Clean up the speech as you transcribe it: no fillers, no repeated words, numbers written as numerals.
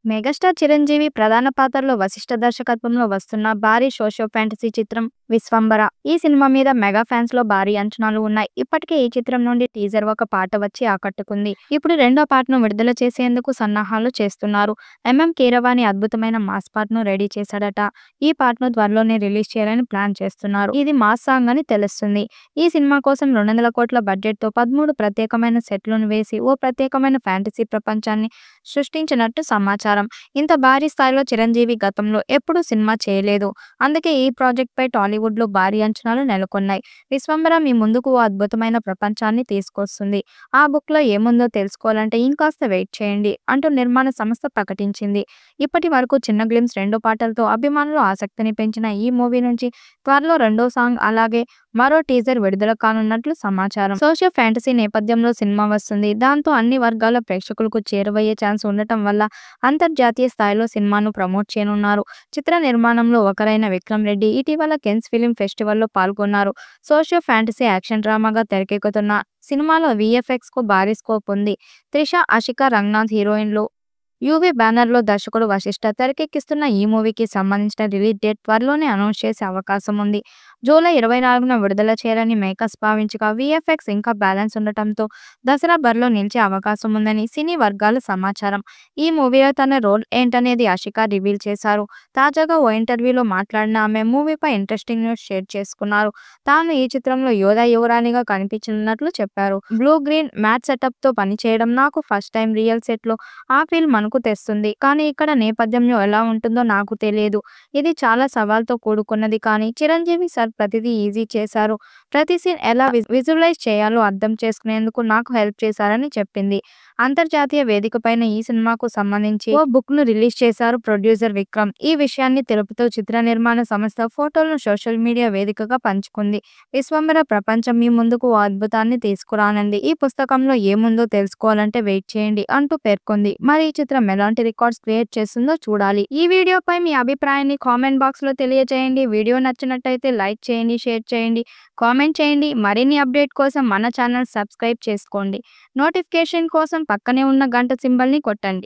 Megastar Chiranjeevi ప్రధాన పాత్రలో వశిష్ఠ దర్శకత్వంలో వస్తున్న భారీ సోషియో ఫ్యాంటసీ చిత్రం విశ్వంబర. ఈ సినిమా మీద మెగా ఫ్యాన్స్ లో భారీ అంచనాలు ఉన్నాయి. ఇప్పటికే ఈ చిత్రం నుండి టీజర్ ఒక పాట వచ్చి ఆకట్టుకుంది. ఇప్పుడు రెండో పాటను విడుదల చేసేందుకు సన్నాహాలు చేస్తున్నారు. కీరవాణి అద్భుతమైన మాస్ పాటను రెడీ చేశాడట. ఈ పాటను త్వరలోనే రిలీజ్ చేయాలని ప్లాన్ చేస్తున్నారు. ఇది మాస్ సాంగ్ అని తెలుస్తుంది. ఈ సినిమా కోసం 200 కోట్ల బడ్జెట్ తో 13 ప్రత్యేకమైన సెట్లను వేసి ఓ ప్రత్యేకమైన ఫ్యాంటసీ ప్రపంచాన్ని సృష్టించినట్టు సమాచారం. ఇంత భారీ స్థాయిలో చిరంజీవి గతంలో ఎప్పుడూ సినిమా చేయలేదు. అందుకే ఈ ప్రాజెక్ట్ పై టాలీవుడ్ లో భారీ అంచనాలు నెలకొన్నాయి. విశ్వంబర మీ ముందుకు ఓ అద్భుతమైన ప్రపంచాన్ని తీసుకొస్తుంది. ఆ బుక్ లో ఏముందో తెలుసుకోవాలంటే ఇంకాస్త వెయిట్ చేయండి అంటూ నిర్మాణ సంస్థ ప్రకటించింది. ఇప్పటి వరకు చిన్న గ్లిమ్స్, 2 పాటలతో అభిమానులు ఆసక్తిని పెంచిన ఈ మూవీ నుంచి త్వరలో రెండో సాంగ్ అలాగే మరో టీజర్ విడుదల కానున్నట్లు సమాచారం. సోషియో ఫ్యాంటసీ నేపథ్యంలో సినిమా వస్తుంది. దాంతో అన్ని వర్గాల ప్రేక్షకులకు చేరువయ్యే ఛాన్స్ ఉండటం వల్ల అంతర్జాతీయ స్థాయిలో సినిమాను ప్రమోట్ చేయనున్నారు. చిత్ర నిర్మాణంలో ఒకరైన విక్రమ్ రెడ్డి ఇటీవల కెన్స్ ఫిలిం ఫెస్టివల్లో పాల్గొన్నారు. సోషియో ఫ్యాంటసీ యాక్షన్ డ్రామాగా తెరకెక్కుతున్న సినిమాలో VFX కు భారీ స్కోప్ ఉంది. త్రిష, ఆషికా రంగనాథ్ హీరోయిన్లు. యూవీ బ్యానర్ లో దర్శకుడు వశిష్ఠ తెరకెక్కిస్తున్న ఈ మూవీకి సంబంధించిన రిలీజ్ డేట్ త్వరలోనే అనౌన్స్ చేసే అవకాశం ఉంది. జూలై 24న విడుదల చేయాలని మేకర్స్ భావించగా VFX ఇంకా బ్యాలెన్స్ ఉండటంతో దసరా బరిలో నిలిచే అవకాశం ఉందని సినీ వర్గాల సమాచారం. ఈ మూవీలో తన రోల్ ఏంటనేది ఆషికా రివీల్ చేశారు. తాజాగా ఓ ఇంటర్వ్యూలో మాట్లాడిన ఆమె మూవీపై ఇంట్రెస్టింగ్ న్యూస్ షేర్ చేసుకున్నారు. తాను ఈ చిత్రంలో యోధా యువరాణిగా కనిపించనున్నట్లు చెప్పారు. బ్లూ గ్రీన్ మ్యాట్ సెటప్ తో పనిచేయడం నాకు ఫస్ట్ టైం. రియల్ సెట్ లో ఆ ఫీల్ మనకు తెస్తుంది. కానీ ఇక్కడ నేపథ్యంలో ఎలా ఉంటుందో నాకు తెలియదు. ఇది చాలా సవాల్తో కూడుకున్నది. కానీ చిరంజీవి సార్ ప్రతిదీ ఈజీ చేశారు. ప్రతి సీన్ ఎలా విజువలైజ్ చేయాలో అర్థం చేసుకునేందుకు నాకు హెల్ప్ చేశారని చెప్పింది. అంతర్జాతీయ వేదికపైన ఈ సినిమాకు సంబంధించి ఓ బుక్ ను రిలీజ్ చేశారు ప్రొడ్యూసర్ విక్రమ్. ఈ విషయాన్ని తెలుపుతూ చిత్ర నిర్మాణ సంస్థ ఫోటోలను సోషల్ మీడియా వేదికగా పంచుకుంది. విశ్వంబర ప్రపంచం మీ ముందుకు ఓ అద్భుతాన్ని తీసుకురానుంది. ఈ పుస్తకంలో ఏముందో తెలుసుకోవాలంటే వెయిట్ చేయండి అంటూ పేర్కొంది. మరి ఈ చిత్రం ఎలాంటి రికార్డ్స్ క్రియేట్ చేస్తుందో చూడాలి. ఈ వీడియోపై మీ అభిప్రాయాన్ని కామెంట్ బాక్స్ లో తెలియజేయండి. వీడియో నచ్చినట్టయితే లైక్ చేయండి, షేర్ చేయండి, కామెంట్ చేయండి. మరిన్ని అప్డేట్ కోసం మన ఛానల్ సబ్స్క్రైబ్ చేసుకోండి. నోటిఫికేషన్ కోసం పక్కనే ఉన్న గంట సింబల్ ని కొట్టండి.